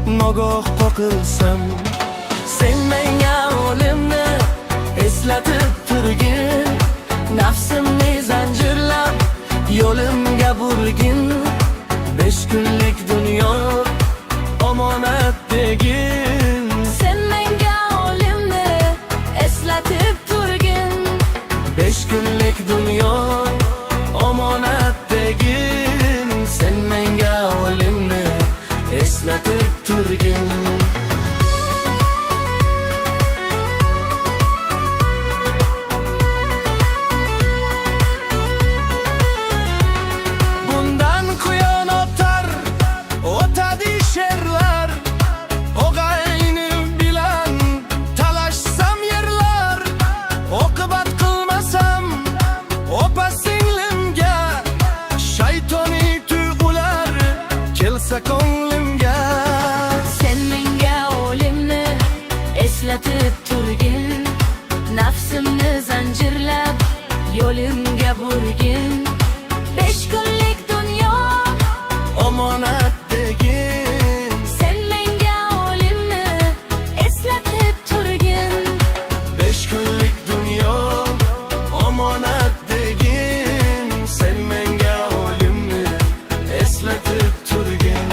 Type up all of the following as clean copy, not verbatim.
nogoh qoqilsam. Sen menga o'limni eslatib turgin, nafsimni zanjirlab yo'limga burgin. 5 kunlik dunyo omonat degin. Sen menga o'limni eslatib turgin, 5 kunlik dunyo omonat degin. Sen menga o'limni eslatib turgin. Bundan quyon o'tadi sherlar, o'g'ayni bilan talashsam yerlar. Oqibat qilmasam opa singlimga, shaytoniy tuyg'ular kelsa ko'nglimga. sen menga o'limni eslatib turgin, nafsimni zanjirlab yo'limga burgin. 5 kunlik dunyo Omonat degin. sen menga o'limni eslatib turgin, 5 kunlik dunyo omonat degin. Sen menga o'limni eslatib turgin.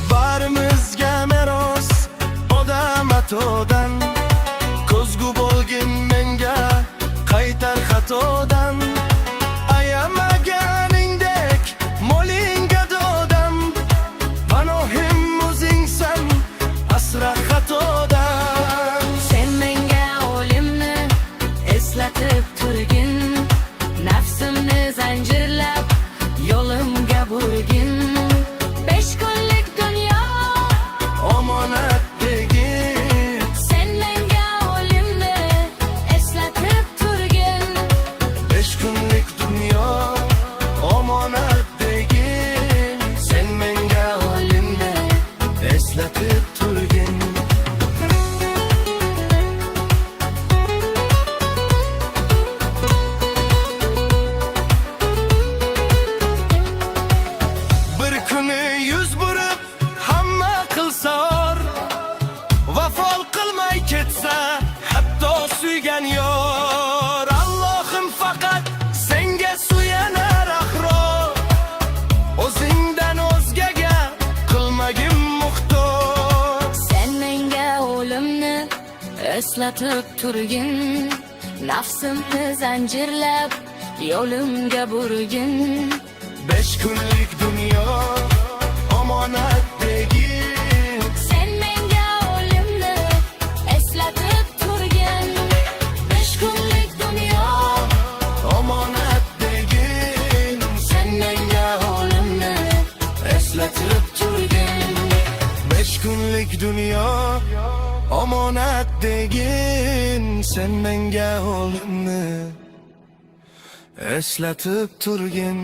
Barimizga meros odam atodan, ko'zgu bo'lgin menga qaytar xatodan. Ayamaganingdek mo'linga dodam, panohim o'zingsan asra xatodan. sen menga o'limni eslatib turgin, nafsimni zanjirlab yo'limga burgin. 5 kunlik dunyo Omonat degin. sen menga o'limni eslatib turgin, 5 kunlik dunyo omonat degin. Sen menga o'limni eslatib turgin. Bir kuni yuz burib hamma qilsor, vafo qilmay ketsa hatto suygan yor. Allohim faqat senga suyanar ahro, o'zingdan o'zgaga qilmagin muhtoj. sen menga o'limni eslatib turgin, nafsimni zanjirlab yo'limga burgin. 5 kunlik dunyo omonat degin. sen menga o'limni eslatib turgin, 5 kunlik dunyo Omonat degin. Sen menga o'limni eslatib turgin. 5 kunlik dunyo omonat degin. Sen menga o'limni eslatib turgin.